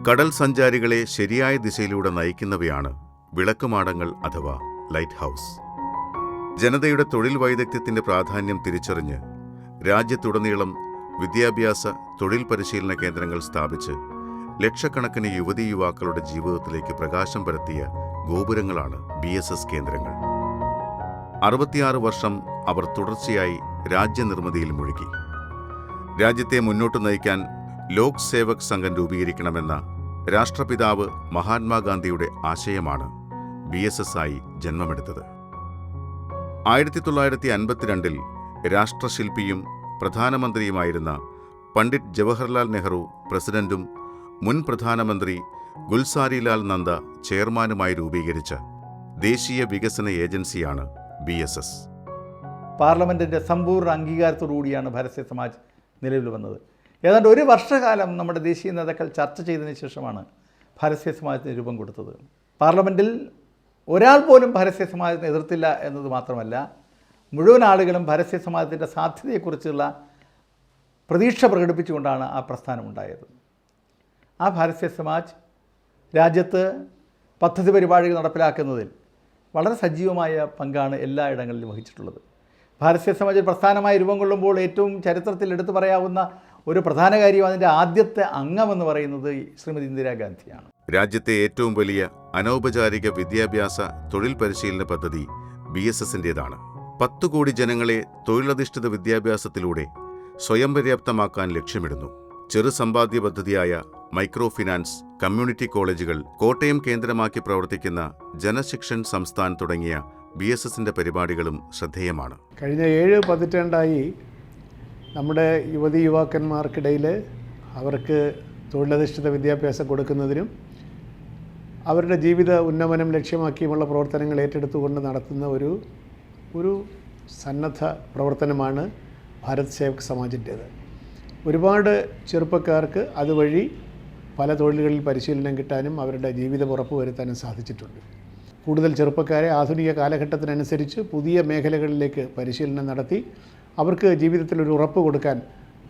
കടൽ സഞ്ചാരികളെ ശരിയായ ദിശയിലൂടെ നയിക്കുന്നവയാണ് വിളക്കുമാടങ്ങൾ അഥവാ ലൈറ്റ് ഹൗസ്. ജനതയുടെ തൊഴിൽ വൈദഗ്ധ്യത്തിന്റെ പ്രാധാന്യം തിരിച്ചറിഞ്ഞ് രാജ്യത്തുടനീളം വിദ്യാഭ്യാസ തൊഴിൽ പരിശീലന കേന്ദ്രങ്ങൾ സ്ഥാപിച്ച് ലക്ഷക്കണക്കിന് യുവതീ യുവാക്കളുടെ ജീവിതത്തിലേക്ക് പ്രകാശം പരത്തിയ ഗോപുരങ്ങളാണ് BSS കേന്ദ്രങ്ങൾ. 66 വർഷം അവർ തുടർച്ചയായി രാജ്യനിർമ്മിതിയിൽ മുഴുകി. രാജ്യത്തെ മുന്നോട്ട് നയിക്കാൻ ലോക് സേവക് സംഘം രൂപീകരിക്കണമെന്ന രാഷ്ട്രപിതാവ് മഹാത്മാഗാന്ധിയുടെ ആശയമാണ് BSS ആയി ജന്മമെടുത്തത്. 1952 രാഷ്ട്രശില്പിയും പ്രധാനമന്ത്രിയുമായിരുന്ന പണ്ഡിറ്റ് ജവഹർലാൽ നെഹ്റു പ്രസിഡന്റും മുൻ പ്രധാനമന്ത്രി ഗുൽസാരിലാൽ നന്ദ ചെയർമാനുമായി രൂപീകരിച്ച ദേശീയ വികസന ഏജൻസിയാണ് BSS. പാർലമെൻറ്റിൻ്റെ സമ്പൂർണ്ണ അംഗീകാരത്തോടുകൂടിയാണ് ഭാരതീയ സമാജ് നിലവിൽ വന്നത്. ഏതാണ്ട് ഒരു വർഷകാലം നമ്മുടെ ദേശീയ നേതാക്കൾ ചർച്ച ചെയ്തതിന് ശേഷമാണ് ഭാരതീയ സമാജത്തിന് രൂപം കൊടുത്തത്. പാർലമെൻറ്റിൽ ഒരാൾ പോലും ഭാരതീയ സമാജത്തിനെ എതിർത്തില്ല എന്നത് മാത്രമല്ല, മുഴുവൻ ആളുകളും ഭാരതീയ സമാജത്തിൻ്റെ സാധ്യതയെക്കുറിച്ചുള്ള പ്രതീക്ഷ പ്രകടിപ്പിച്ചുകൊണ്ടാണ് ആ പ്രസ്ഥാനമുണ്ടായത്. ആ ഭാരതീയ സമാജ് രാജ്യത്ത് പദ്ധതി പരിപാടികൾ നടപ്പിലാക്കുന്നതിൽ വളരെ സജീവമായ പങ്കാണ് എല്ലായിടങ്ങളിലും വഹിച്ചിട്ടുള്ളത്. ഭാരതീയ സമാജ് പ്രസ്ഥാനമായി രൂപം കൊള്ളുമ്പോൾ ഏറ്റവും ചരിത്രത്തിൽ എടുത്തു പറയാവുന്ന ഒരു പ്രധാന കാര്യം അതിൻ്റെ ആദ്യത്തെ അംഗമെന്ന് പറയുന്നത് ശ്രീമതി ഇന്ദിരാഗാന്ധിയാണ്. രാജ്യത്തെ ഏറ്റവും വലിയ അനൗപചാരിക വിദ്യാഭ്യാസ തൊഴിൽ പരിശീലന പദ്ധതി BSSൻ്റേതാണ്. 10 കോടി ജനങ്ങളെ തൊഴിലധിഷ്ഠിത വിദ്യാഭ്യാസത്തിലൂടെ സ്വയം പര്യാപ്തമാക്കാൻ ലക്ഷ്യമിടുന്നു. ചെറുസമ്പാദ്യ പദ്ധതിയായ മൈക്രോ ഫിനാൻസ്, കമ്മ്യൂണിറ്റി കോളേജുകൾ, കോട്ടയം കേന്ദ്രമാക്കി പ്രവർത്തിക്കുന്ന ജനശിക്ഷൻ സംസ്ഥാൻ തുടങ്ങിയ BSSൻ്റെ പരിപാടികളും ശ്രദ്ധേയമാണ്. കഴിഞ്ഞ 7 പതിറ്റാണ്ടായി നമ്മുടെ യുവതീ യുവാക്കന്മാർക്കിടയിൽ അവർക്ക് തൊഴിലധിഷ്ഠിത വിദ്യാഭ്യാസം കൊടുക്കുന്നതിനും അവരുടെ ജീവിത ഉന്നമനം ലക്ഷ്യമാക്കിയുമുള്ള പ്രവർത്തനങ്ങൾ ഏറ്റെടുത്തുകൊണ്ട് നടത്തുന്ന ഒരു സന്നദ്ധ പ്രവർത്തനമാണ് ഭാരത് സേവക് സമാജിൻ്റേത്. ഒരുപാട് ചെറുപ്പക്കാർക്ക് അതുവഴി പല തൊഴിലുകളിൽ പരിശീലനം കിട്ടാനും അവരുടെ ജീവിതം ഉറപ്പുവരുത്താനും സാധിച്ചിട്ടുണ്ട്. കൂടുതൽ ചെറുപ്പക്കാരെ ആധുനിക കാലഘട്ടത്തിനനുസരിച്ച് പുതിയ മേഖലകളിലേക്ക് പരിശീലനം നടത്തി അവർക്ക് ജീവിതത്തിലൊരു ഉറപ്പ് കൊടുക്കാൻ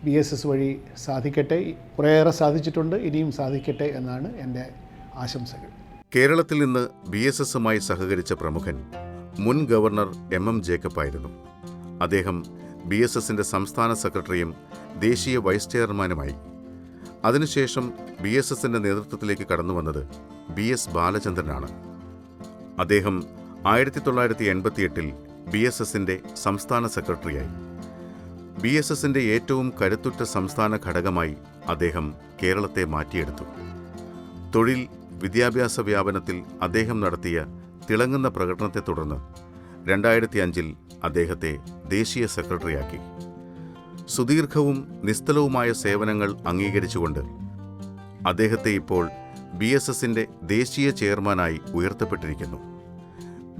BSS വഴി സാധിക്കട്ടെ. കുറേയേറെ സാധിച്ചിട്ടുണ്ട്, ഇനിയും സാധിക്കട്ടെ എന്നാണ് എൻ്റെ ആശംസകൾ. കേരളത്തിൽ നിന്ന് BSSുമായി സഹകരിച്ച പ്രമുഖൻ മുൻ ഗവർണർ MM ജേക്കബ് ആയിരുന്നു. അദ്ദേഹം BSSൻ്റെ സംസ്ഥാന സെക്രട്ടറിയും ദേശീയ വൈസ് ചെയർമാനുമായി. അതിനുശേഷം BSSൻ്റെ നേതൃത്വത്തിലേക്ക് കടന്നുവന്നത് BS ബാലചന്ദ്രനാണ്. അദ്ദേഹം 1988 BSSൻ്റെ സംസ്ഥാന സെക്രട്ടറിയായി. BSSൻ്റെ ഏറ്റവും കരുത്തുറ്റ സംസ്ഥാന ഘടകമായി അദ്ദേഹം കേരളത്തെ മാറ്റിയെടുത്തു. തൊഴിൽ വിദ്യാഭ്യാസ വ്യാപനത്തിൽ അദ്ദേഹം നടത്തിയ തിളങ്ങുന്ന പ്രകടനത്തെ തുടർന്ന് 2005 അദ്ദേഹത്തെ ദേശീയ സെക്രട്ടറിയാക്കി. സുദീർഘവും നിസ്തലവുമായ സേവനങ്ങൾ അംഗീകരിച്ചുകൊണ്ട് അദ്ദേഹത്തെ ഇപ്പോൾ BSSൻ്റെ ദേശീയ ചെയർമാനായി ഉയർത്തപ്പെട്ടിരിക്കുന്നു.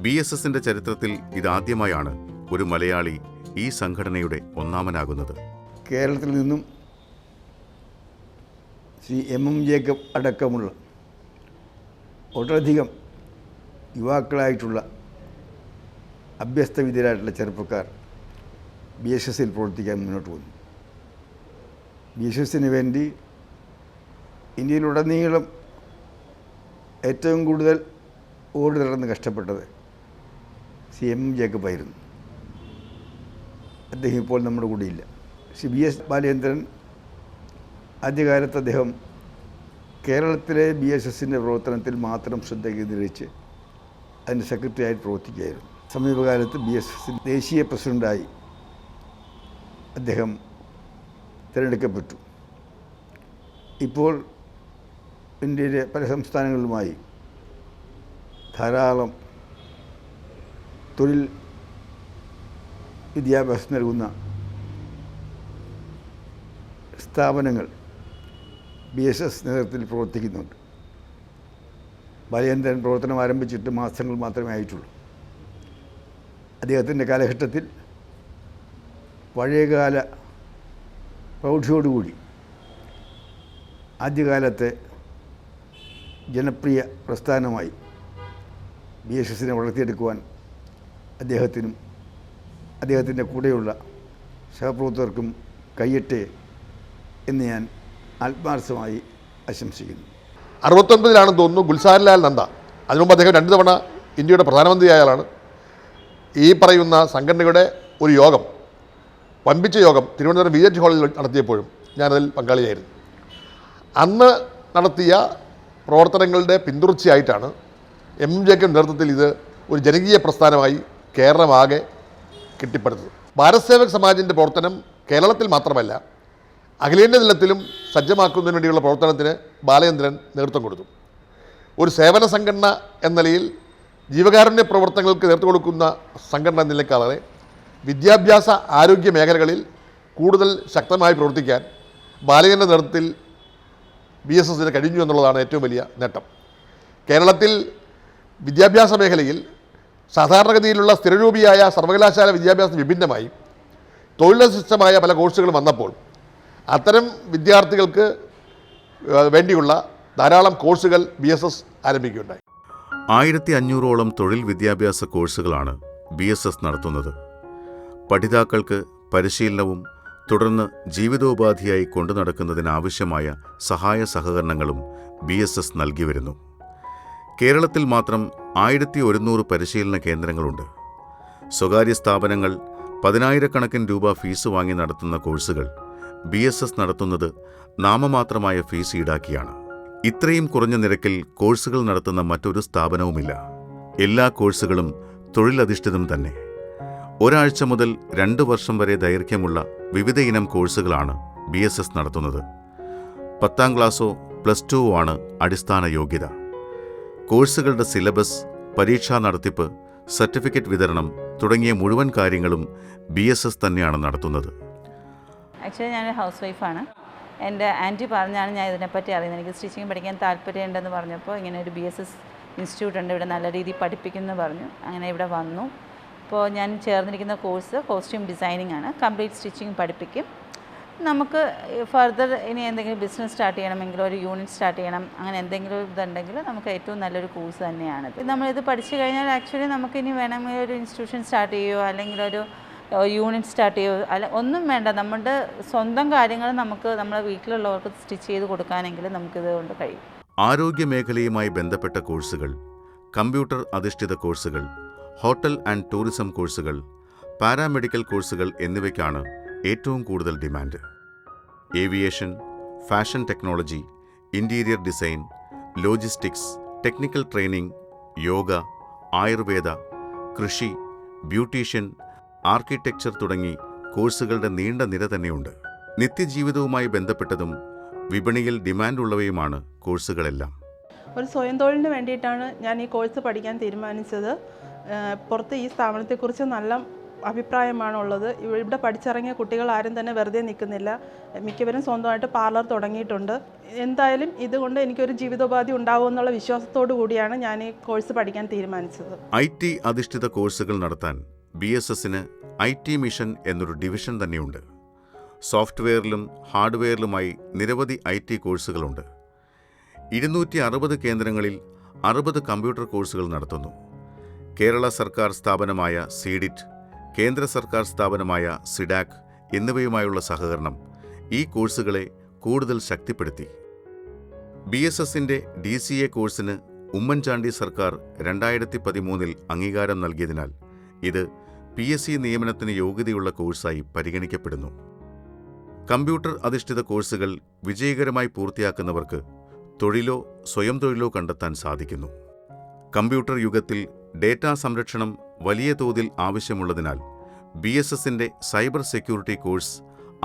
BSSൻ്റെ ചരിത്രത്തിൽ ഇതാദ്യമായാണ് ഒരു മലയാളി ഈ സംഘടനയുടെ ഒന്നാമനാകുന്നത്. കേരളത്തിൽ നിന്നും ശ്രീ MM ജേക്കബ് അടക്കമുള്ള വളരെയധികം യുവാക്കളായിട്ടുള്ള അഭ്യസ്തവിദ്യരായിട്ടുള്ള ചെറുപ്പക്കാർ BSSൽ പ്രവർത്തിക്കാൻ മുന്നോട്ട് വന്നു. BSSന് വേണ്ടി ഇന്ത്യയിലുടനീളം ഏറ്റവും കൂടുതൽ ഓടി നടന്ന് കഷ്ടപ്പെട്ടത് ശ്രീ MM ജേക്കബായിരുന്നു. അദ്ദേഹം ഇപ്പോൾ നമ്മുടെ കൂടെയില്ല. ശ്രീ BS ബാലചന്ദ്രൻ ആദ്യകാലത്ത് അദ്ദേഹം കേരളത്തിലെ BSSൻ്റെ പ്രവർത്തനത്തിൽ മാത്രം ശ്രദ്ധ കേന്ദ്രീകരിച്ച് അതിൻ്റെ സെക്രട്ടറിയായിട്ട് പ്രവർത്തിക്കുകയായിരുന്നു. സമീപകാലത്ത് BSS ദേശീയ പ്രസിഡൻ്റായി അദ്ദേഹം തിരഞ്ഞെടുക്കപ്പെട്ടു. ഇപ്പോൾ ഇന്ത്യയിലെ പല സംസ്ഥാനങ്ങളുമായി ധാരാളം തൊഴിൽ വിദ്യാഭ്യാസം നൽകുന്ന സ്ഥാപനങ്ങൾ BSS നേതൃത്വത്തിൽ പ്രവർത്തിക്കുന്നുണ്ട്. ബാലചന്ദ്രൻ പ്രവർത്തനം ആരംഭിച്ചിട്ട് മാസങ്ങൾ മാത്രമേ ആയിട്ടുള്ളൂ. അദ്ദേഹത്തിൻ്റെ കാലഘട്ടത്തിൽ പഴയകാല പ്രൗഢിയോടുകൂടി ആദ്യകാലത്തെ ജനപ്രിയ പ്രസ്ഥാനമായി BSSനെ വളർത്തിയെടുക്കുവാൻ അദ്ദേഹത്തിനും അദ്ദേഹത്തിൻ്റെ കൂടെയുള്ള സഹപ്രവർത്തകർക്കും കഴിയട്ടെ എന്ന് ഞാൻ ആത്മാർത്ഥമായി ആശംസിക്കുന്നു. 69-ലാണെന്ന് തോന്നുന്നു ഗുൽസാരിലാൽ നന്ദ, അതിനുമുമ്പ് അദ്ദേഹം 2 തവണ ഇന്ത്യയുടെ പ്രധാനമന്ത്രിയായ ആളാണ്. ഈ പറയുന്ന സംഘടനയുടെ ഒരു യോഗം, വമ്പിച്ച യോഗം തിരുവനന്തപുരം VH ഹാളിൽ നടത്തിയപ്പോഴും ഞാനതിൽ പങ്കാളിയായിരുന്നു. അന്ന് നടത്തിയ പ്രവർത്തനങ്ങളുടെ പിന്തുടർച്ചയായിട്ടാണ് MJയുടെ നേതൃത്വത്തിൽ ഇത് ഒരു ജനകീയ പ്രസ്ഥാനമായി കേരളമാകെ കെട്ടിപ്പടുത്തത്. ഭാരത് സേവക് സമാജിൻ്റെ പ്രവർത്തനം കേരളത്തിൽ മാത്രമല്ല അഖിലേന്ത്യാ തലത്തിലും സജ്ജമാക്കുന്നതിന് വേണ്ടിയുള്ള പ്രവർത്തനത്തിന് ബാലചന്ദ്രൻ നേതൃത്വം കൊടുത്തു. ഒരു സേവന സംഘടന എന്ന നിലയിൽ ജീവകാരുണ്യ പ്രവർത്തനങ്ങൾക്ക് നേതൃത്വം കൊടുക്കുന്ന സംഘടന എന്ന നിലക്കാളെ വിദ്യാഭ്യാസ ആരോഗ്യ മേഖലകളിൽ കൂടുതൽ ശക്തമായി പ്രവർത്തിക്കാൻ ബാലചന്ദ്രൻ്റെ നേതൃത്വത്തിൽ BSSന് കഴിഞ്ഞു എന്നുള്ളതാണ് ഏറ്റവും വലിയ നേട്ടം. കേരളത്തിൽ വിദ്യാഭ്യാസ മേഖലയിൽ സാധാരണഗതിയിലുള്ള സ്ഥിരരൂപിയായ സർവകലാശാല വിദ്യാഭ്യാസത്തിന് വിഭിന്നമായി തൊഴിലധിഷ്ഠിതമായ പല കോഴ്സുകളും വന്നപ്പോൾ അത്തരം വിദ്യാർത്ഥികൾക്ക് വേണ്ടിയുള്ള ധാരാളം കോഴ്സുകൾ BSS ആരംഭിക്കുകയുണ്ടായി. 1500ഓളം തൊഴിൽ വിദ്യാഭ്യാസ കോഴ്സുകളാണ് BSS നടത്തുന്നത്. പഠിതാക്കൾക്ക് പരിശീലനവും തുടർന്ന് ജീവിതോപാധിയായി കൊണ്ടു നടക്കുന്നതിനാവശ്യമായ സഹായ സഹകരണങ്ങളും BSS നൽകി വരുന്നു. കേരളത്തിൽ മാത്രം 1100 പരിശീലന കേന്ദ്രങ്ങളുണ്ട്. സ്വകാര്യ സ്ഥാപനങ്ങൾ 10,000-കണക്കിന് രൂപ ഫീസ് വാങ്ങി നടത്തുന്ന കോഴ്സുകൾ BSS നടത്തുന്നത് നാമമാത്രമായ ഫീസ് ഈടാക്കിയാണ്. ഇത്രയും കുറഞ്ഞ നിരക്കിൽ കോഴ്സുകൾ നടത്തുന്ന മറ്റൊരു സ്ഥാപനവുമില്ല. എല്ലാ കോഴ്സുകളും തൊഴിലധിഷ്ഠിതം തന്നെ. ഒരാഴ്ച മുതൽ 2 വർഷം വരെ ദൈർഘ്യമുള്ള വിവിധ ഇനം കോഴ്സുകളാണ് BSS നടത്തുന്നത്. 10ാം ക്ലാസ്സോ +2 ആണ് അടിസ്ഥാന യോഗ്യത. കോഴ്സുകളുടെ സിലബസ്, പരീക്ഷാ നടത്തിപ്പ്, സർട്ടിഫിക്കറ്റ് വിതരണം തുടങ്ങിയ മുഴുവൻ കാര്യങ്ങളും BSS തന്നെയാണ് നടത്തുന്നത്. ആക്ച്വലി ഞാനൊരു ഹൗസ് വൈഫാണ്. എൻ്റെ ആൻറ്റി പറഞ്ഞാണ് ഞാൻ ഇതിനെപ്പറ്റി അറിയുന്നത്. എനിക്ക് സ്റ്റിച്ചിങ് പഠിക്കാൻ താല്പര്യമുണ്ടെന്ന് പറഞ്ഞപ്പോൾ ഇങ്ങനെ ഒരു BSS ഇൻസ്റ്റിറ്റ്യൂട്ട് ഉണ്ട്, ഇവിടെ നല്ല രീതിയിൽ പഠിപ്പിക്കുമെന്ന് പറഞ്ഞു. അങ്ങനെ ഇവിടെ വന്നു. ഇപ്പോൾ ഞാൻ ചേർന്നിരിക്കുന്ന കോഴ്സ് കോസ്റ്റ്യൂം ഡിസൈനിങ് ആണ്. കംപ്ലീറ്റ് സ്റ്റിച്ചിങ് പഠിപ്പിക്കും. നമുക്ക് ഫർദർ ഇനി എന്തെങ്കിലും ബിസിനസ് സ്റ്റാർട്ട് ചെയ്യണമെങ്കിൽ, ഒരു യൂണിറ്റ് സ്റ്റാർട്ട് ചെയ്യണം, അങ്ങനെ എന്തെങ്കിലും ഇതുണ്ടെങ്കിൽ നമുക്ക് ഏറ്റവും നല്ലൊരു കോഴ്സ് തന്നെയാണ്. നമ്മളിത് പഠിച്ചു കഴിഞ്ഞാൽ ആക്ച്വലി നമുക്കിനി വേണമെങ്കിൽ ഒരു ഇൻസ്റ്റിറ്റ്യൂഷൻ സ്റ്റാർട്ട് ചെയ്യുകയോ അല്ലെങ്കിൽ ഒരു യൂണിറ്റ് സ്റ്റാർട്ട് ചെയ്യുകയോ അല്ല ഒന്നും വേണ്ട. നമ്മുടെ സ്വന്തം കാര്യങ്ങൾ നമുക്ക് നമ്മുടെ വീട്ടിലുള്ളവർക്ക് സ്റ്റിച്ച് ചെയ്ത് കൊടുക്കാനെങ്കിൽ നമുക്കിത് കൊണ്ട് കഴിയും. ആരോഗ്യ മേഖലയുമായി ബന്ധപ്പെട്ട കോഴ്സുകൾ, കമ്പ്യൂട്ടർ അധിഷ്ഠിത കോഴ്സുകൾ, ഹോട്ടൽ ആൻഡ് ടൂറിസം കോഴ്സുകൾ, പാരാമെഡിക്കൽ കോഴ്സുകൾ എന്നിവയ്ക്കാണ് ഏറ്റവും കൂടുതൽ demand. Aviation, fashion technology, interior design, logistics, technical training, yoga, Ayurveda, കൃഷി, ബ്യൂട്ടീഷ്യൻ, ആർക്കിടെക്ചർ തുടങ്ങി കോഴ്സുകളുടെ നീണ്ട നിര തന്നെയുണ്ട്. നിത്യജീവിതവുമായി ബന്ധപ്പെട്ടതും വിപണിയിൽ ഡിമാൻഡുള്ളവയുമാണ് കോഴ്സുകളെല്ലാം. ഒരു സ്വയം തൊഴിലിന് വേണ്ടിയിട്ടാണ് ഞാൻ ഈ കോഴ്സ് പഠിക്കാൻ തീരുമാനിച്ചത്. പുറത്ത് ഈ സ്ഥാപനത്തെക്കുറിച്ച് നല്ല അഭിപ്രായമാണുള്ളത്. ഇവിടെ പഠിച്ചിറങ്ങിയ കുട്ടികൾ ആരും തന്നെ വെറുതെ നിൽക്കുന്നില്ല. മിക്കവരും സ്വന്തമായിട്ട് പാർലർ തുടങ്ങിയിട്ടുണ്ട്. എന്തായാലും ഇതുകൊണ്ട് എനിക്കൊരു ജീവിതോപാധി ഉണ്ടാകുമെന്നുള്ള വിശ്വാസത്തോടു കൂടിയാണ് ഞാൻ ഈ കോഴ്സ് പഠിക്കാൻ തീരുമാനിച്ചത്. IT അധിഷ്ഠിത കോഴ്സുകൾ നടത്താൻ BSSന് IT മിഷൻ എന്നൊരു ഡിവിഷൻ തന്നെയുണ്ട്. സോഫ്റ്റ്വെയറിലും ഹാർഡ്വെയറിലുമായി നിരവധി IT കോഴ്സുകളുണ്ട്. 260 കേന്ദ്രങ്ങളിൽ 60 കമ്പ്യൂട്ടർ കോഴ്സുകൾ നടത്തുന്നു. കേരള സർക്കാർ സ്ഥാപനമായ സീഡിറ്റ്, കേന്ദ്ര സർക്കാർ സ്ഥാപനമായ സിഡാക് എന്നിവയുമായുള്ള സഹകരണം ഈ കോഴ്സുകളെ കൂടുതൽ ശക്തിപ്പെടുത്തി. BSSന്റെ DCA കോഴ്സിന് ഉമ്മൻചാണ്ടി സർക്കാർ 2013 അംഗീകാരം നൽകിയതിനാൽ ഇത് PSC നിയമനത്തിന് യോഗ്യതയുള്ള കോഴ്സായി പരിഗണിക്കപ്പെടുന്നു. കമ്പ്യൂട്ടർ അധിഷ്ഠിത കോഴ്സുകൾ വിജയകരമായി പൂർത്തിയാക്കുന്നവർക്ക് തൊഴിലോ സ്വയം തൊഴിലോ കണ്ടെത്താൻ സാധിക്കുന്നു. കമ്പ്യൂട്ടർ യുഗത്തിൽ ഡേറ്റാ സംരക്ഷണം വലിയ തോതിൽ ആവശ്യമുള്ളതിനാൽ BSSന്റെ സൈബർ സെക്യൂരിറ്റി കോഴ്സ്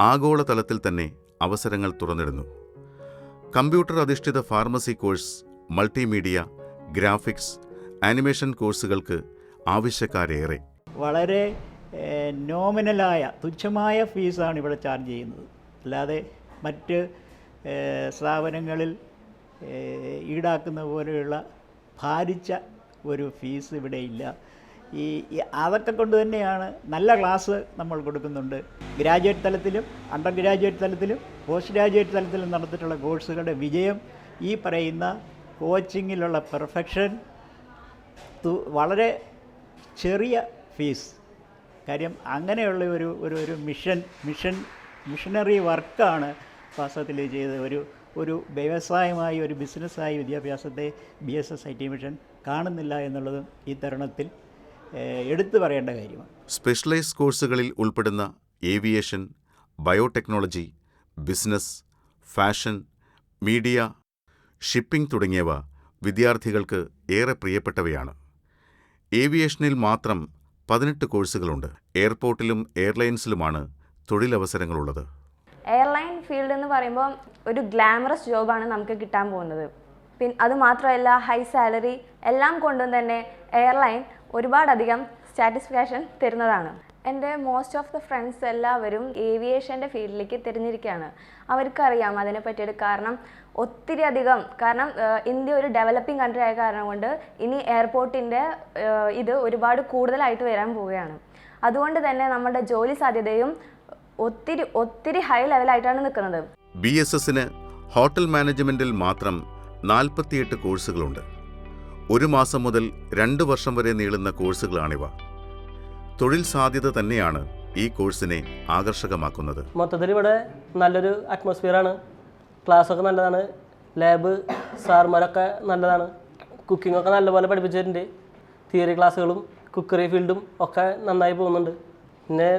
ആഗോളതലത്തിൽ തന്നെ അവസരങ്ങൾ തുറന്നിടുന്നു. കമ്പ്യൂട്ടർ അധിഷ്ഠിത pharmacy course, multimedia, graphics, animation കോഴ്സുകൾക്ക് ആവശ്യക്കാരേറെ. വളരെ നോമിനലായ തുച്ഛമായ ഫീസാണ് ഇവിടെ ചാർജ് ചെയ്യുന്നത്. അല്ലാതെ മറ്റ് സ്ഥാപനങ്ങളിൽ ഈടാക്കുന്ന പോലെയുള്ള ഭാരിച്ച ഒരു ഫീസ് ഇവിടെ ഇല്ല. അതൊക്കെ കൊണ്ട് തന്നെയാണ് നല്ല ക്ലാസ് നമ്മൾ കൊടുക്കുന്നുണ്ട്. ഗ്രാജുവേറ്റ് തലത്തിലും അണ്ടർ ഗ്രാജുവേറ്റ് തലത്തിലും പോസ്റ്റ് ഗ്രാജുവേറ്റ് തലത്തിലും നടത്തിയിട്ടുള്ള കോഴ്സുകളുടെ വിജയം, ഈ പറയുന്ന കോച്ചിങ്ങിലുള്ള പെർഫെക്ഷൻ, വളരെ ചെറിയ ഫീസ്. കാര്യം അങ്ങനെയുള്ള ഒരു മിഷനറി വർക്കാണ് വാസ്തവത്തിൽ ചെയ്തത്. ഒരു വ്യവസായമായി, ഒരു ബിസിനസ്സായി വിദ്യാഭ്യാസത്തെ BSS IT മിഷൻ കാണുന്നില്ല എന്നുള്ളതും ഈ തരുണത്തിൽ എടുത്തു പറയേണ്ട കാര്യമാണ്. സ്പെഷ്യലൈസ്ഡ് കോഴ്സുകളിൽ ഉൾപ്പെടുന്ന aviation, biotechnology, business, fashion, media, shipping തുടങ്ങിയവ വിദ്യാർത്ഥികൾക്ക് ഏറെ പ്രിയപ്പെട്ടവയാണ്. ഏവിയേഷനിൽ മാത്രം 18 കോഴ്സുകളുണ്ട്. എയർപോർട്ടിലും എയർലൈൻസിലുമാണ് തൊഴിലവസരങ്ങളുള്ളത്. എയർലൈൻ ഫീൽഡ് എന്ന് പറയുമ്പോൾ ഒരു ഗ്ലാമറസ് ജോബാണ് നമുക്ക് കിട്ടാൻ പോകുന്നത്. അതുമാത്രമല്ല ഹൈ സാലറി എല്ലാം കൊണ്ടും തന്നെ എയർലൈൻ ഒരുപാടധികം സാറ്റിസ്ഫാക്ഷൻ തരുന്നതാണ്. എൻ്റെ മോസ്റ്റ് ഓഫ് ദ ഫ്രണ്ട്സ് എല്ലാവരും ഏവിയേഷൻ്റെ ഫീൽഡിലേക്ക് തിരഞ്ഞിരിക്കുകയാണ്. അവർക്കറിയാം അതിനെ പറ്റിയിട്ട്. കാരണം ഇന്ത്യ ഒരു ഡെവലപ്പിംഗ് കൺട്രി ആയ കാരണം കൊണ്ട് ഇനി എയർപോർട്ടിൻ്റെ ഇത് ഒരുപാട് കൂടുതലായിട്ട് വരാൻ പോവുകയാണ്. അതുകൊണ്ട് തന്നെ നമ്മുടെ ജോലി സാധ്യതയും ഒത്തിരി ഹൈ ലെവലായിട്ടാണ് നിൽക്കുന്നത്. BSSന് ഹോട്ടൽ മാനേജ്മെൻറ്റിൽ മാത്രം 48 കോഴ്സുകളുണ്ട്. 1 മാസം മുതൽ 2 വർഷം വരെ നീളുന്ന കോഴ്സുകളാണിവ. തൊഴിൽ സാധ്യത തന്നെയാണ് ഈ കോഴ്സിനെ ആകർഷകമാക്കുന്നത്. മൊത്തത്തിൽ ഇവിടെ നല്ലൊരു അറ്റ്മോസ്ഫിയറാണ്. ക്ലാസ്സൊക്കെ നല്ലതാണ്. ലാബ് സാർമാരൊക്കെ നല്ലതാണ്. കുക്കിങ്ങൊക്കെ നല്ലപോലെ പഠിപ്പിച്ചിട്ടുണ്ട്. തിയറി ക്ലാസ്സുകളും കുക്കറി ഫീൽഡും ഒക്കെ നന്നായി പോകുന്നുണ്ട്. പിന്നെ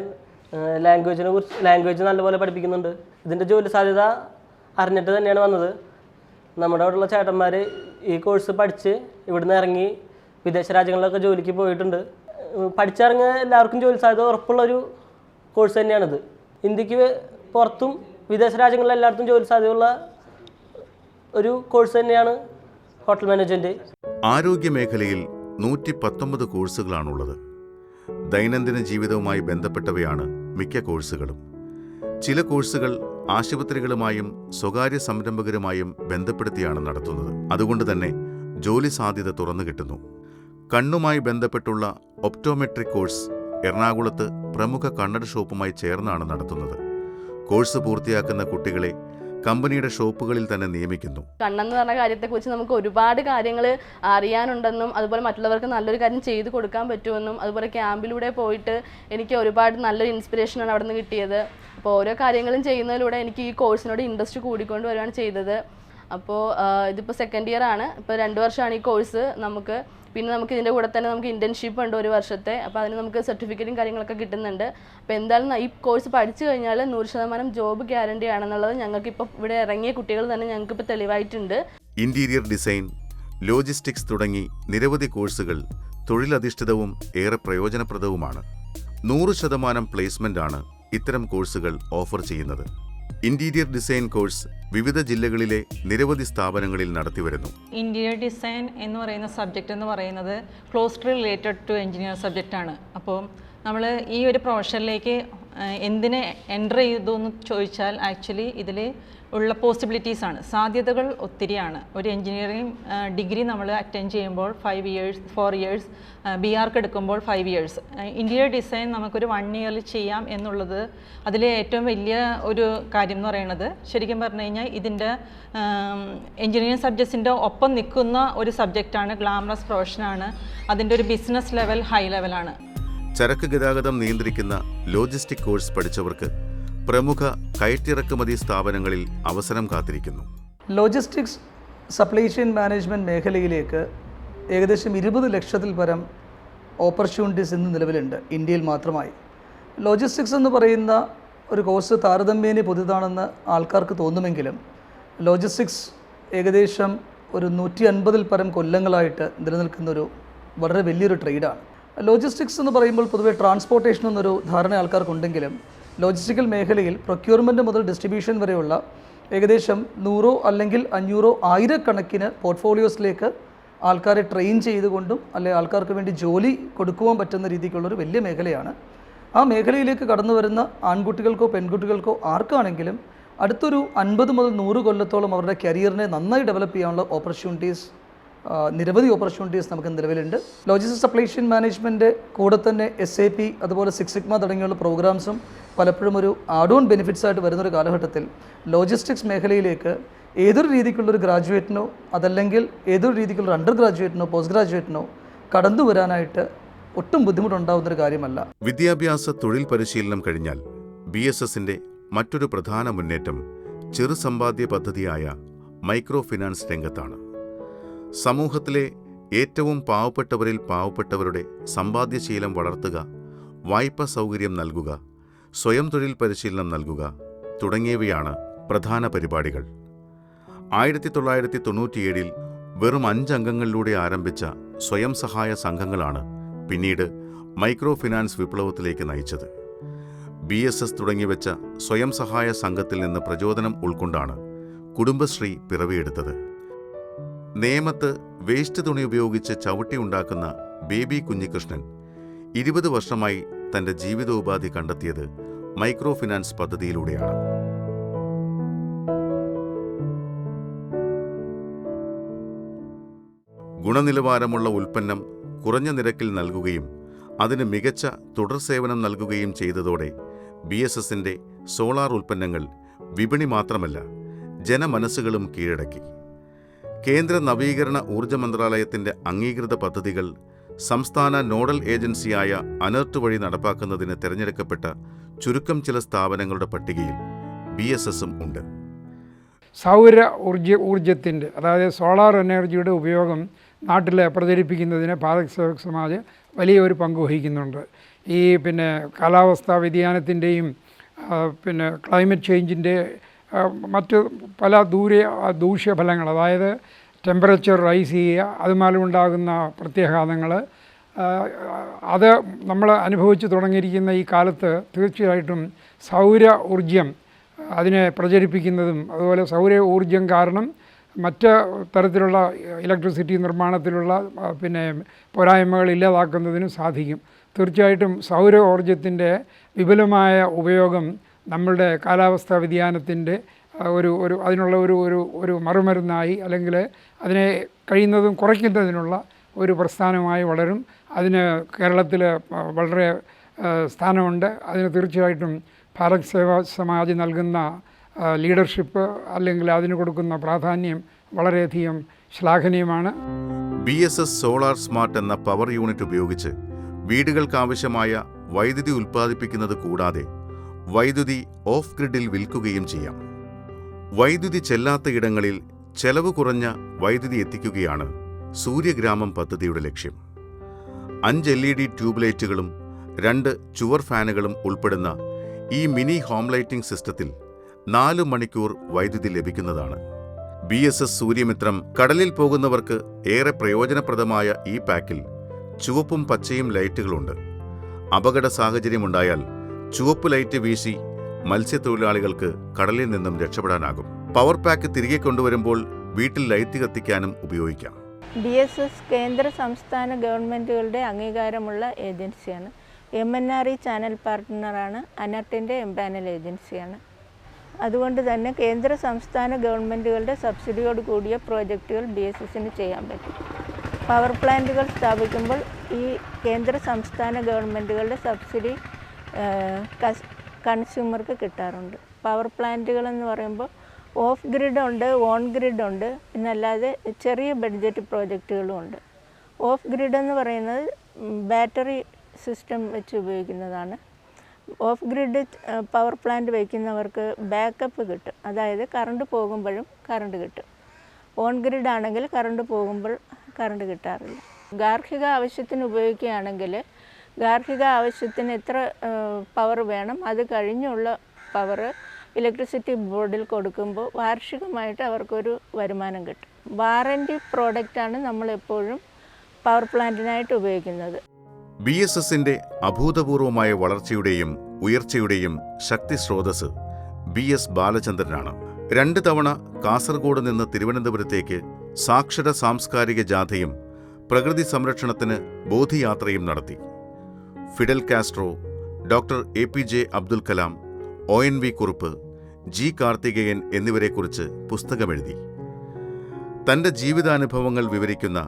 ലാംഗ്വേജ് നല്ലപോലെ പഠിപ്പിക്കുന്നുണ്ട്. ഇതിൻ്റെ ജോലി സാധ്യത അറിഞ്ഞിട്ട് തന്നെയാണ് വന്നത്. നമ്മുടെ അവിടെയുള്ള ചേട്ടന്മാർ ഈ കോഴ്സ് പഠിച്ച് ഇവിടുന്ന് ഇറങ്ങി വിദേശ രാജ്യങ്ങളിലൊക്കെ ജോലിക്ക് പോയിട്ടുണ്ട്. പഠിച്ചിറങ്ങിയ എല്ലാവർക്കും ജോലി സാധ്യത ഉറപ്പുള്ളൊരു കോഴ്സ് തന്നെയാണിത്. ഇന്ത്യക്ക് പുറത്തും വിദേശ രാജ്യങ്ങളിലും എല്ലായിടത്തും ജോലി സാധ്യതയുള്ള ഒരു കോഴ്സ് തന്നെയാണ് ഹോട്ടൽ മാനേജ്മെൻറ്റ്. ആരോഗ്യമേഖലയിൽ 119 കോഴ്സുകളാണുള്ളത്. ദൈനംദിന ജീവിതവുമായി ബന്ധപ്പെട്ടവയാണ് മിക്ക കോഴ്സുകളും. ചില കോഴ്സുകൾ ആശുപത്രികളുമായും സ്വകാര്യ സംരംഭകരുമായും ബന്ധപ്പെടുത്തിയാണ് നടത്തുന്നത്. അതുകൊണ്ട് തന്നെ ജോലി സാധ്യത തുറന്നു കിട്ടുന്നു. കണ്ണുമായി ബന്ധപ്പെട്ടുള്ള ഒപ്റ്റോമെട്രിക് കോഴ്സ് എറണാകുളത്ത് പ്രമുഖ കണ്ണട ഷോപ്പുമായി ചേർന്നാണ് നടത്തുന്നത്. കോഴ്സ് പൂർത്തിയാക്കുന്ന കുട്ടികളെ കമ്പനിയുടെ ഷോപ്പുകളിൽ തന്നെ നിയമിക്കുന്നു. കണ്ണെന്ന് പറഞ്ഞ കാര്യത്തെക്കുറിച്ച് നമുക്ക് ഒരുപാട് കാര്യങ്ങൾ അറിയാനുണ്ടെന്നും അതുപോലെ മറ്റുള്ളവർക്ക് നല്ലൊരു കാര്യം ചെയ്തു കൊടുക്കാൻ പറ്റുമെന്നും അതുപോലെ ക്യാമ്പിലൂടെ പോയിട്ട് എനിക്ക് ഒരുപാട് നല്ലൊരു ഇൻസ്പിറേഷനാണ് അവിടെ നിന്ന് കിട്ടിയത്. അപ്പോൾ ഓരോ കാര്യങ്ങളും ചെയ്യുന്നതിലൂടെ എനിക്ക് ഈ കോഴ്സിനോട് ഇൻട്രസ്റ്റ് കൂടിക്കൊണ്ട് വരികയാണ് ചെയ്തത്. അപ്പോൾ ഇതിപ്പോൾ സെക്കൻഡ് ഇയർ ആണ്. ഇപ്പോൾ 2 വർഷമാണ് ഈ കോഴ്സ് നമുക്ക്. പിന്നെ നമുക്ക് ഇതിൻ്റെ കൂടെ തന്നെ നമുക്ക് ഇൻറ്റേൺഷിപ്പ് ഉണ്ട് 1 വർഷത്തെ. അപ്പോൾ അതിന് നമുക്ക് സർട്ടിഫിക്കറ്റും കാര്യങ്ങളൊക്കെ കിട്ടുന്നുണ്ട്. അപ്പോൾ എന്തായാലും ഈ കോഴ്സ് പഠിച്ചു കഴിഞ്ഞാൽ 100% ജോബ് ഗ്യാരണ്ടി ആണെന്നുള്ളത് ഞങ്ങൾക്കിപ്പോൾ ഇവിടെ ഇറങ്ങിയ കുട്ടികൾ തന്നെ ഞങ്ങൾക്കിപ്പോൾ തെളിവായിട്ടുണ്ട്. ഇന്റീരിയർ ഡിസൈൻ, ലോജിസ്റ്റിക്സ് തുടങ്ങി നിരവധി കോഴ്സുകൾ തൊഴിലധിഷ്ഠിതവും ഏറെ പ്രയോജനപ്രദവുമാണ്. 100% പ്ലേസ്മെൻ്റ് ആണ് ഇത്തരം കോഴ്സുകൾ ഓഫർ ചെയ്യുന്നത്. ഇന്റീരിയർ ഡിസൈൻ കോഴ്സ് വിവിധ ജില്ലകളിലെ നിരവധി സ്ഥാപനങ്ങളിൽ നടത്തിവരുന്നു. ഇന്റീരിയർ ഡിസൈൻ എന്ന് പറയുന്ന സബ്ജക്റ്റ് എന്ന് പറയുന്നത് ക്ലോസ്ലി റിലേറ്റഡ് ടു എഞ്ചിനീയർ സബ്ജക്റ്റാണ്. അപ്പോൾ നമ്മൾ ഈ ഒരു പ്രൊഫഷനിലേക്ക് എന്തിനെ എൻ്റർ ചെയ്തു എന്ന് ചോദിച്ചാൽ ആക്ച്വലി ഇതിൽ ഉള്ള പോസിബിലിറ്റീസാണ്, സാധ്യതകൾ ഒത്തിരിയാണ്. ഒരു എഞ്ചിനീയറിംഗ് ഡിഗ്രി നമ്മൾ അറ്റൻഡ് ചെയ്യുമ്പോൾ 5 ഇയേഴ്സ് 4 ഇയേഴ്സ്, BArch എടുക്കുമ്പോൾ 5 ഇയേഴ്സ്. ഇന്റീരിയർ ഡിസൈൻ നമുക്കൊരു 1 ഇയറിൽ ചെയ്യാം എന്നുള്ളത് അതിലെ ഏറ്റവും വലിയ ഒരു കാര്യം എന്ന് പറയുന്നത് ശരിക്കും പറഞ്ഞു കഴിഞ്ഞാൽ ഇതിൻ്റെ എഞ്ചിനീയറിംഗ് സബ്ജക്ട്സിൻ്റെ ഒപ്പം നിൽക്കുന്ന ഒരു സബ്ജക്റ്റാണ്. ഗ്ലാമറസ് പ്രൊഫഷനാണ്. അതിൻ്റെ ഒരു ബിസിനസ് ലെവൽ ഹൈ ലെവലാണ്. ചരക്ക് ഗതാഗതം നിയന്ത്രിക്കുന്ന ലോജിസ്റ്റിക് കോഴ്സ് പഠിച്ചവർക്ക് പ്രമുഖ കയറ്റിറക്കുമതി സ്ഥാപനങ്ങളിൽ അവസരം കാത്തിരിക്കുന്നു. ലോജിസ്റ്റിക്സ് സപ്ലൈ ചെയിൻ മാനേജ്മെൻറ്റ് മേഖലയിലേക്ക് ഏകദേശം 20 ലക്ഷത്തിൽ പരം ഓപ്പർച്യൂണിറ്റീസ് ഇന്ന് നിലവിലുണ്ട് ഇന്ത്യയിൽ മാത്രമായി. ലോജിസ്റ്റിക്സ് എന്ന് പറയുന്ന ഒരു കോഴ്സ് താരതമ്യേന പുതിയതാണെന്ന് ആൾക്കാർക്ക് തോന്നുമെങ്കിലും ലോജിസ്റ്റിക്സ് ഏകദേശം ഒരു 150 പരം കൊല്ലങ്ങളായിട്ട് നിലനിൽക്കുന്നൊരു വളരെ വലിയൊരു ട്രേഡാണ്. ലോജിസ്റ്റിക്സ് എന്ന് പറയുമ്പോൾ പൊതുവെ ട്രാൻസ്പോർട്ടേഷൻ എന്നൊരു ധാരണ ആൾക്കാർക്കുണ്ടെങ്കിലും ലോജിസ്റ്റിക്കൽ മേഖലയിൽ പ്രൊക്യൂർമെൻറ്റ് മുതൽ ഡിസ്ട്രിബ്യൂഷൻ വരെയുള്ള ഏകദേശം 100 അല്ലെങ്കിൽ 500 ആയിരക്കണക്കിന് പോർട്ട്ഫോളിയോസിലേക്ക് ആൾക്കാരെ ട്രെയിൻ ചെയ്തുകൊണ്ടും അല്ലെങ്കിൽ ആൾക്കാർക്ക് വേണ്ടി ജോലി കൊടുക്കുവാൻ പറ്റുന്ന രീതിക്കുള്ളൊരു വലിയ മേഖലയാണ്. ആ മേഖലയിലേക്ക് കടന്നു വരുന്ന ആൺകുട്ടികൾക്കോ പെൺകുട്ടികൾക്കോ ആർക്കാണെങ്കിലും അടുത്തൊരു 50 മുതൽ 100 കൊല്ലത്തോളം അവരുടെ കരിയറിനെ നന്നായി ഡെവലപ്പ് ചെയ്യാനുള്ള ഓപ്പർച്യൂണിറ്റീസ്, നിരവധി ഓപ്പർച്യൂണിറ്റീസ് നമുക്ക് നിലവിലുണ്ട്. ലോജിസ്റ്റിക്സ് സപ്ലൈ ചെയിൻ മാനേജ്മെൻറ്റ് കൂടെ തന്നെ SAP അതുപോലെ 6 സിഗ്മ തുടങ്ങിയുള്ള പ്രോഗ്രാംസും പലപ്പോഴും ഒരു ആഡ് ഓൺ ബെനിഫിറ്റ്സ് ആയിട്ട് വരുന്നൊരു കാലഘട്ടത്തിൽ ലോജിസ്റ്റിക്സ് മേഖലയിലേക്ക് ഏതൊരു രീതിക്കുള്ളൊരു ഗ്രാജുവേറ്റിനോ അതല്ലെങ്കിൽ ഏതൊരു രീതിക്കുള്ള അണ്ടർ ഗ്രാജുവേറ്റിനോ പോസ്റ്റ് ഗ്രാജുവേറ്റിനോ കടന്നു വരാനായിട്ട് ഒട്ടും ബുദ്ധിമുട്ടുണ്ടാകുന്നൊരു കാര്യമല്ല. വിദ്യാഭ്യാസ തൊഴിൽ പരിശീലനം കഴിഞ്ഞാൽ BSSന്റെ മറ്റൊരു പ്രധാന മുന്നേറ്റം ചെറുസമ്പാദ്യ പദ്ധതിയായ മൈക്രോ ഫിനാൻസ് രംഗത്താണ്. സമൂഹത്തിലെ ഏറ്റവും പാവപ്പെട്ടവരിൽ പാവപ്പെട്ടവരുടെ സമ്പാദ്യശീലം വളർത്തുക, വായ്പ സൗകര്യം നൽകുക, സ്വയം തൊഴിൽ പരിശീലനം നൽകുക തുടങ്ങിയവയാണ് പ്രധാന പരിപാടികൾ. 1997 വെറും 5 അംഗങ്ങളിലൂടെ ആരംഭിച്ച സ്വയം സഹായ സംഘങ്ങളാണ് പിന്നീട് മൈക്രോ ഫിനാൻസ് വിപ്ലവത്തിലേക്ക് നയിച്ചത്. BSS തുടങ്ങിവെച്ച സ്വയം സഹായ സംഘത്തിൽ നിന്ന് പ്രചോദനം ഉൾക്കൊണ്ടാണ് കുടുംബശ്രീ പിറവിയെടുത്തത്. നേമത്ത് വേസ്റ്റ് തുണി ഉപയോഗിച്ച് ചവിട്ടി ഉണ്ടാക്കുന്ന ബേബി കുഞ്ഞികൃഷ്ണൻ 20 വർഷമായി തന്റെ ജീവിതോപാധി കണ്ടെത്തിയത് മൈക്രോ ഫിനാൻസ് പദ്ധതിയിലൂടെയാണ്. ഗുണനിലവാരമുള്ള ഉൽപ്പന്നം കുറഞ്ഞ നിരക്കിൽ നൽകുകയും അതിന് മികച്ച തുടർ സേവനം നൽകുകയും ചെയ്തതോടെ BSSന്റെ സോളാർ ഉൽപ്പന്നങ്ങൾ വിപണി മാത്രമല്ല ജനമനസ്സുകളും കീഴടക്കി. കേന്ദ്ര നവീകരണ ഊർജ്ജ മന്ത്രാലയത്തിന്റെ അംഗീകൃത പദ്ധതികൾ സംസ്ഥാന നോഡൽ ഏജൻസിയായ അനർട്ട് വഴി നടപ്പാക്കുന്നതിന് തിരഞ്ഞെടുക്കപ്പെട്ട ചുരുക്കം ചില സ്ഥാപനങ്ങളുടെ പട്ടികയിൽ BSSും ഉണ്ട്. സൗര ഊർജത്തിൻ്റെ അതായത് സോളാർ എനർജിയുടെ ഉപയോഗം നാട്ടിൽ പ്രചരിപ്പിക്കുന്നതിന് ഭാരത് സേവക് സമാജ് വലിയൊരു പങ്ക് വഹിക്കുന്നുണ്ട്. ഈ കാലാവസ്ഥാ വ്യതിയാനത്തിൻ്റെയും ക്ലൈമറ്റ് ചേഞ്ചിൻ്റെ മറ്റ് പല ദൂഷ്യഫലങ്ങൾ, അതായത് ടെമ്പറേച്ചർ റൈസ് ചെയ്യുക, അതുമൂലമുണ്ടാകുന്ന പ്രത്യാഘാതങ്ങൾ, അത് നമ്മൾ അനുഭവിച്ചു തുടങ്ങിയിരിക്കുന്ന ഈ കാലത്ത് തീർച്ചയായിട്ടും സൗര ഊർജ്ജം അതിനെ പ്രചരിപ്പിക്കുന്നതും അതുപോലെ സൗര ഊർജ്ജം കാരണം മറ്റ് തരത്തിലുള്ള ഇലക്ട്രിസിറ്റി നിർമ്മാണത്തിലുള്ള പോരായ്മകൾ ഇല്ലാതാക്കുന്നതിനും സാധിക്കും. തീർച്ചയായിട്ടും സൗര ഊർജ്ജത്തിൻ്റെ വിപുലമായ ഉപയോഗം നമ്മളുടെ കാലാവസ്ഥാ വ്യതിയാനത്തിൻ്റെ അതിനുള്ള ഒരു മറുമരുന്നായി അല്ലെങ്കിൽ അതിനെ കഴിയുന്നതും കുറയ്ക്കുന്നതിനുള്ള ഒരു പ്രസ്ഥാനമായി വളരും. അതിന് കേരളത്തിൽ വളരെ സ്ഥാനമുണ്ട്. അതിന് തീർച്ചയായിട്ടും ഭാരത് സേവാ സമാജ് നൽകുന്ന ലീഡർഷിപ്പ് അല്ലെങ്കിൽ അതിന് കൊടുക്കുന്ന പ്രാധാന്യം വളരെയധികം ശ്ലാഘനീയമാണ്. BSS സോളാർ സ്മാർട്ട് എന്ന പവർ യൂണിറ്റ് ഉപയോഗിച്ച് വീടുകൾക്കാവശ്യമായ വൈദ്യുതി ഉൽപ്പാദിപ്പിക്കുന്നത് കൂടാതെ വൈദ്യുതി ഓഫ് ഗ്രിഡിൽ വിൽക്കുകയും ചെയ്യാം. വൈദ്യുതി ചെല്ലാത്ത ഇടങ്ങളിൽ ചെലവ് കുറഞ്ഞ വൈദ്യുതി എത്തിക്കുകയാണ് സൂര്യഗ്രാമം പദ്ധതിയുടെ ലക്ഷ്യം. 5 LED ട്യൂബ് ലൈറ്റുകളും 2 ചുവർ ഫാനുകളും ഉൾപ്പെടുന്ന ഈ മിനി ഹോം ലൈറ്റിംഗ് സിസ്റ്റത്തിൽ 4 മണിക്കൂർ വൈദ്യുതി ലഭിക്കുന്നതാണ്. BSS സൂര്യമിത്രം കടലിൽ പോകുന്നവർക്ക് ഏറെ പ്രയോജനപ്രദമായ ഈ പാക്കിൽ ചുവപ്പും പച്ചയും ലൈറ്റുകളുണ്ട്. അപകട സാഹചര്യമുണ്ടായാൽ ചുവപ്പ് ലൈറ്റ് വീശി മത്സ്യത്തൊഴിലാളികൾക്ക് കടലിൽ നിന്നും രക്ഷപ്പെടാനാകും. പവർ പാക്ക് തിരികെ കൊണ്ടുവരുമ്പോൾ വീട്ടിൽ ലൈറ്റ് കത്തിക്കാനും ഉപയോഗിക്കാം. BSS കേന്ദ്ര സംസ്ഥാന ഗവൺമെൻറ്റുകളുടെ അംഗീകാരമുള്ള ഏജൻസിയാണ്. MNRE ചാനൽ പാർട്ട്ണറാണ്. അനർട്ടിൻ്റെ എംപാനൽ ഏജൻസിയാണ്. അതുകൊണ്ട് തന്നെ കേന്ദ്ര സംസ്ഥാന ഗവൺമെൻറ്റുകളുടെ സബ്സിഡിയോട് കൂടിയ പ്രോജക്റ്റുകൾ BSSന് ചെയ്യാൻ പറ്റും. പവർ പ്ലാന്റുകൾ സ്ഥാപിക്കുമ്പോൾ ഈ കേന്ദ്ര സംസ്ഥാന ഗവൺമെൻറ്റുകളുടെ സബ്സിഡി കൺസ്യൂമർക്ക് കിട്ടാറുണ്ട്. പവർ പ്ലാന്റുകളെന്ന് പറയുമ്പോൾ ഓഫ് ഗ്രിഡ് ഉണ്ട്, ഓൺ ഗ്രിഡ് ഉണ്ട്, പിന്നെ അല്ലാതെ ചെറിയ ബഡ്ജറ്റ് പ്രോജക്റ്റുകളും ഉണ്ട്. ഓഫ് ഗ്രിഡ് എന്ന് പറയുന്നത് ബാറ്ററി സിസ്റ്റം വെച്ച് ഉപയോഗിക്കുന്നതാണ്. ഓഫ് ഗ്രിഡ് പവർ പ്ലാന്റ് വയ്ക്കുന്നവർക്ക് ബാക്കപ്പ് കിട്ടും, അതായത് കറണ്ട് പോകുമ്പോഴും കറണ്ട് കിട്ടും. ഓൺ ഗ്രിഡ് ആണെങ്കിൽ കറണ്ട് പോകുമ്പോൾ കറണ്ട് കിട്ടാറില്ല. ഗാർഹിക ആവശ്യത്തിന് ഉപയോഗിക്കുകയാണെങ്കിൽ ഗാർഹിക ആവശ്യത്തിന് എത്ര പവർ വേണം അത് കഴിഞ്ഞുള്ള പവർ ഇലക്ട്രിസിറ്റി ബോർഡിൽ കൊടുക്കുമ്പോൾ വാർഷികമായിട്ട് അവർക്കൊരു വരുമാനം കിട്ടും. വാറൻറ്റി പ്രോഡക്റ്റാണ് നമ്മളെപ്പോഴും പവർ പ്ലാന്റിനായിട്ട് ഉപയോഗിക്കുന്നത്. BSSന്റെ അഭൂതപൂർവമായ വളർച്ചയുടെയും ഉയർച്ചയുടെയും ശക്തി സ്രോതസ് BS ബാലചന്ദ്രനാണ്. 2 തവണ കാസർഗോഡ് നിന്ന് തിരുവനന്തപുരത്തേക്ക് സാക്ഷര സാംസ്കാരിക ജാഥയും പ്രകൃതി സംരക്ഷണത്തിന് ബോധിയാത്രയും നടത്തി. Fidel Castro, doctor APJ Abdul Kalam, ONV Kurup, G Karthikeyan എന്നിവരെക്കുറിച്ച് പുസ്തകമെഴുതി. തൻ്റെ ജീവിതാനുഭവങ്ങൾ വിവരിക്കുന്ന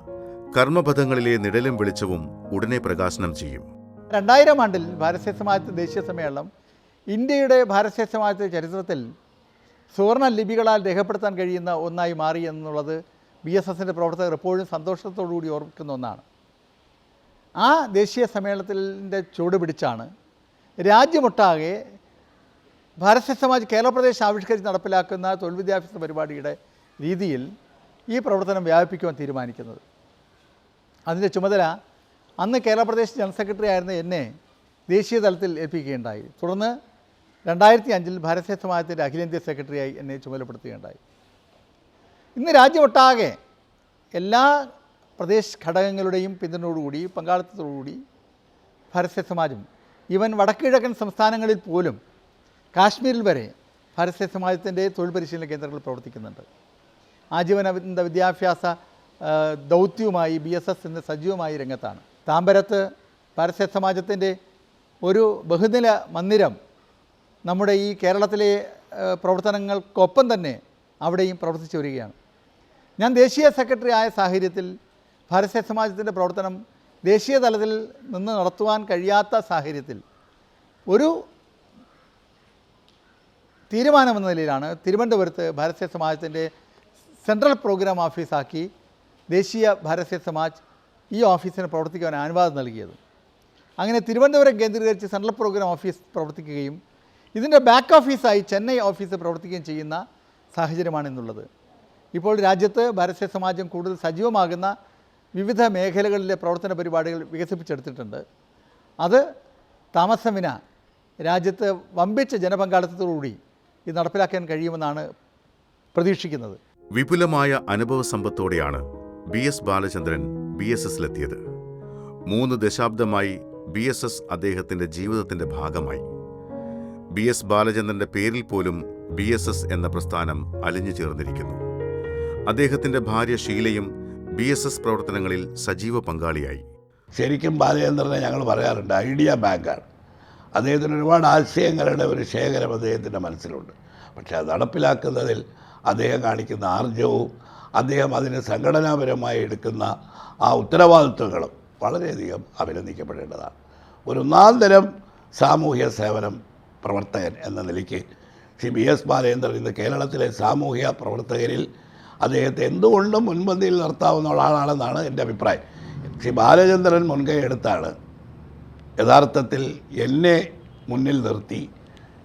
കർമ്മപഥങ്ങളിലെ നിഴലും വെളിച്ചവും ഉടനെ പ്രകാശനം ചെയ്യും. 2000 ആണ്ടിൽ ഭാരതീയ സമാജത്തെ ദേശീയ സമ്മേളനം ഇന്ത്യയുടെ ഭാരതീയ സമാജത്തെ ചരിത്രത്തിൽ സുവർണ ലിപികളാൽ രേഖപ്പെടുത്താൻ കഴിയുന്ന ഒന്നായി മാറി എന്നുള്ളത് BSSൻ്റെ പ്രവർത്തകർ എപ്പോഴും സന്തോഷത്തോടുകൂടി ഓർമ്മിക്കുന്ന ഒന്നാണ്. ആ ദേശീയ സമ്മേളനത്തിൻ്റെ ചുവട് പിടിച്ചാണ് രാജ്യമൊട്ടാകെ ഭാരതീയ സമാജ് കേരള പ്രദേശ് ആവിഷ്കരിച്ച് നടപ്പിലാക്കുന്ന തൊഴിൽ വിദ്യാഭ്യാസ പരിപാടിയുടെ രീതിയിൽ ഈ പ്രവർത്തനം വ്യാപിപ്പിക്കുവാൻ തീരുമാനിക്കുന്നത്. അതിൻ്റെ ചുമതല അന്ന് കേരള പ്രദേശ് ജനറൽ സെക്രട്ടറി ആയിരുന്ന എന്നെ ദേശീയ തലത്തിൽ ഏൽപ്പിക്കുകയുണ്ടായി. തുടർന്ന് 2005 ഭാരതീയ സമാജത്തിൻ്റെ അഖിലേന്ത്യാ സെക്രട്ടറിയായി എന്നെ ചുമതലപ്പെടുത്തുകയുണ്ടായി. ഇന്ന് രാജ്യമൊട്ടാകെ എല്ലാ പ്രദേശ് ഘടകങ്ങളുടെയും പിന്തുണയോടുകൂടി പങ്കാളിത്തത്തോടുകൂടി ഭാരതീയ സമാജം ഈവൻ വടക്കുകിഴക്കൻ സംസ്ഥാനങ്ങളിൽ പോലും കാശ്മീരിൽ വരെ ഭാരതീയ സമാജത്തിൻ്റെ തൊഴിൽ പരിശീലന കേന്ദ്രങ്ങൾ പ്രവർത്തിക്കുന്നുണ്ട്. ആജീവനാന്ത വിദ്യാഭ്യാസ ദൗത്യവുമായി BSS ഇന്ന് സജീവമായി രംഗത്താണ്. താമ്പരത്ത് ഭാരതീയ സമാജത്തിൻ്റെ ഒരു ബഹുനില മന്ദിരം നമ്മുടെ ഈ കേരളത്തിലെ പ്രവർത്തനങ്ങൾക്കൊപ്പം തന്നെ അവിടെയും പ്രവർത്തിച്ചു വരികയാണ്. ഞാൻ ദേശീയ സെക്രട്ടറി ആയ സാഹചര്യത്തിൽ ഭാരതീയ സമാജത്തിൻ്റെ പ്രവർത്തനം ദേശീയ തലത്തിൽ നിന്ന് നടത്തുവാൻ കഴിയാത്ത സാഹചര്യത്തിൽ ഒരു തീരുമാനമെന്ന നിലയിലാണ് തിരുവനന്തപുരത്ത് ഭാരതീയ സമാജത്തിൻ്റെ സെൻട്രൽ പ്രോഗ്രാം ഓഫീസാക്കി ദേശീയ ഭാരതീയ സമാജ് ഈ ഓഫീസിന് പ്രവർത്തിക്കുവാൻ അനുവാദം നൽകിയത്. അങ്ങനെ തിരുവനന്തപുരം കേന്ദ്രീകരിച്ച് സെൻട്രൽ പ്രോഗ്രാം ഓഫീസ് പ്രവർത്തിക്കുകയും ഇതിൻ്റെ ബാക്ക് ഓഫീസായി ചെന്നൈ ഓഫീസ് പ്രവർത്തിക്കുകയും ചെയ്യുന്ന സാഹചര്യമാണ് ഇന്നുള്ളത്. ഇപ്പോൾ രാജ്യത്ത് ഭാരതീയ സമാജം കൂടുതൽ സജീവമാകുന്ന വിവിധ മേഖലകളിലെ പ്രവർത്തന പരിപാടികൾ വികസിപ്പിച്ചെടുത്തിട്ടുണ്ട്. അത് താമസമിന രാജ്യത്ത് വമ്പിച്ച ജനപങ്കാളിത്തത്തോടുകൂടി ഇത് നടപ്പിലാക്കാൻ കഴിയുമെന്നാണ് പ്രതീക്ഷിക്കുന്നത്. വിപുലമായ അനുഭവ സമ്പത്തോടെയാണ് BS ബാലചന്ദ്രൻ BSSലെത്തിയത്. 3 ദശാബ്ദമായി BSS അദ്ദേഹത്തിൻ്റെ ജീവിതത്തിൻ്റെ ഭാഗമായി. BS ബാലചന്ദ്രൻ്റെ പേരിൽ പോലും BSS എന്ന പ്രസ്ഥാനം അലിഞ്ഞു ചേർന്നിരിക്കുന്നു. അദ്ദേഹത്തിൻ്റെ ഭാര്യ ഷീലയും BSS പ്രവർത്തനങ്ങളിൽ സജീവ പങ്കാളിയായി. ശരിക്കും ബാലചന്ദ്രനെ ഞങ്ങൾ പറയാറുണ്ട് ഐഡിയ ബാങ്കാണ്. അദ്ദേഹത്തിന് ഒരുപാട് ആശയങ്ങളുടെ ഒരു ശേഖരം അദ്ദേഹത്തിൻ്റെ മനസ്സിലുണ്ട്. പക്ഷേ അത് നടപ്പിലാക്കുന്നതിൽ അദ്ദേഹം കാണിക്കുന്ന ആർജവും അദ്ദേഹം അതിന് സംഘടനാപരമായി എടുക്കുന്ന ആ ഉത്തരവാദിത്വങ്ങളും വളരെയധികം അഭിനന്ദിക്കപ്പെടേണ്ടതാണ്. ഒരു 1 തരം സാമൂഹ്യ സേവനം പ്രവർത്തകൻ എന്ന നിലയ്ക്ക് ശ്രീ BS ബാലചന്ദ്രൻ ഇന്ന് കേരളത്തിലെ സാമൂഹ്യ പ്രവർത്തകരിൽ അദ്ദേഹത്തെ എന്തുകൊണ്ടും മുൻപന്തിയിൽ നിർത്താവുന്ന ആളാണെന്നാണ് എൻ്റെ അഭിപ്രായം. ശ്രീ ബാലചന്ദ്രൻ മുൻകൈ എടുത്താണ് യഥാർത്ഥത്തിൽ എന്നെ മുന്നിൽ നിർത്തി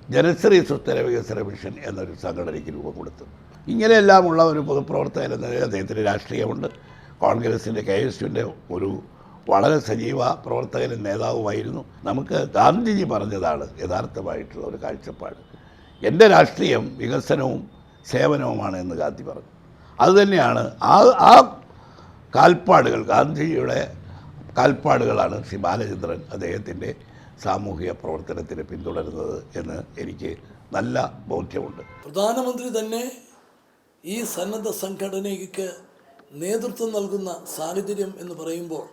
ജനശ്രീ സുസ്ഥിര വികസന മിഷൻ എന്നൊരു സംഘടനയ്ക്ക് രൂപം കൊടുത്തു. ഇങ്ങനെയെല്ലാമുള്ള ഒരു പൊതുപ്രവർത്തകൻ എന്ന നിലയിൽ അദ്ദേഹത്തിന് രാഷ്ട്രീയമുണ്ട്. കോൺഗ്രസിൻ്റെ KSUവിൻ്റെ ഒരു വളരെ സജീവ പ്രവർത്തകനും നേതാവുമായിരുന്നു. നമുക്ക് ഗാന്ധിജി പറഞ്ഞതാണ് യഥാർത്ഥമായിട്ടുള്ള ഒരു കാഴ്ചപ്പാട്. എൻ്റെ രാഷ്ട്രീയം വികസനവും സേവനവുമാണ് എന്ന് ഗാന്ധി പറഞ്ഞു. അതുതന്നെയാണ് ആ കാൽപ്പാടുകൾ, ഗാന്ധിജിയുടെ കാൽപ്പാടുകളാണ് ശ്രീ ബാലചന്ദ്രൻ അദ്ദേഹത്തിൻ്റെ സാമൂഹിക പ്രവർത്തനത്തിന് പിന്തുടരുന്നത് എന്ന് എനിക്ക് നല്ല ബോധ്യമുണ്ട്. പ്രധാനമന്ത്രി തന്നെ ഈ സന്നദ്ധ സംഘടനയ്ക്ക് നേതൃത്വം നൽകുന്ന സാഹചര്യം എന്ന് പറയുമ്പോൾ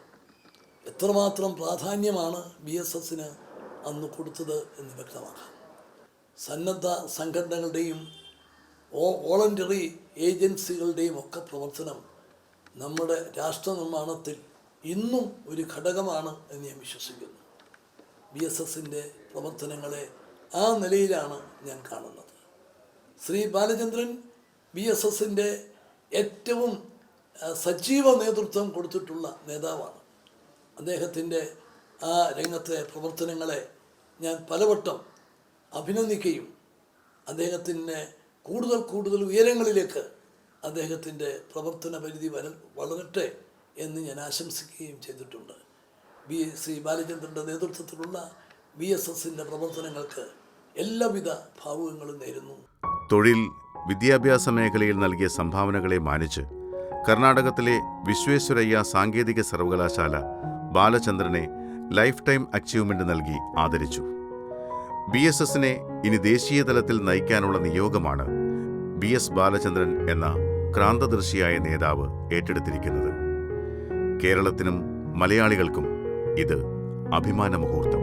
എത്രമാത്രം പ്രാധാന്യമാണ് BSSന് അന്ന് കൊടുത്തത് എന്ന് വ്യക്തമാക്കാം. സന്നദ്ധ സംഘടനകളുടെയും വോളണ്ടറി ഏജൻസികളുടെയും ഒക്കെ പ്രവർത്തനം നമ്മുടെ രാഷ്ട്ര നിർമ്മാണത്തിൽ ഇന്നും ഒരു ഘടകമാണ് എന്ന് ഞാൻ വിശ്വസിക്കുന്നു. BSSൻ്റെ പ്രവർത്തനങ്ങളെ ആ നിലയിലാണ് ഞാൻ കാണുന്നത്. ശ്രീ ബാലചന്ദ്രൻ BSSൻ്റെ ഏറ്റവും സജീവ നേതൃത്വം കൊടുത്തിട്ടുള്ള നേതാവാണ്. അദ്ദേഹത്തിൻ്റെ ആ രംഗത്തെ പ്രവർത്തനങ്ങളെ ഞാൻ പലവട്ടം അഭിനന്ദിക്കുകയും അദ്ദേഹത്തിൻ്റെ കൂടുതൽ ഉയരങ്ങളിലേക്ക് അദ്ദേഹത്തിൻ്റെ പ്രവർത്തന പരിധി വളരട്ടെ എന്ന് ഞാൻ ആശംസിക്കുകയും ചെയ്തിട്ടുണ്ട്. ശ്രീ ബാലചന്ദ്രൻ്റെ നേതൃത്വത്തിലുള്ള BSSൻ്റെ പ്രവർത്തനങ്ങൾക്ക് എല്ലാവിധ ഭാവുകങ്ങളും നേരുന്നു. തൊഴിൽ, വിദ്യാഭ്യാസ മേഖലയിൽ നൽകിയ സംഭാവനകളെ മാനിച്ച് കർണാടകത്തിലെ വിശ്വേശ്വരയ്യ സാങ്കേതിക സർവകലാശാല ബാലചന്ദ്രനെ ലൈഫ് ടൈം അച്ചീവ്മെൻ്റ് നൽകി ആദരിച്ചു. BSSനെ ഇനി ദേശീയ തലത്തിൽ നയിക്കാനുള്ള നിയോഗമാണ് BS ബാലചന്ദ്രൻ എന്ന ക്രാന്തദർശിയായ നേതാവ് ഏറ്റെടുത്തിരിക്കുന്നത്. കേരളത്തിനും മലയാളികൾക്കും ഇത് അഭിമാന മുഹൂർത്തം.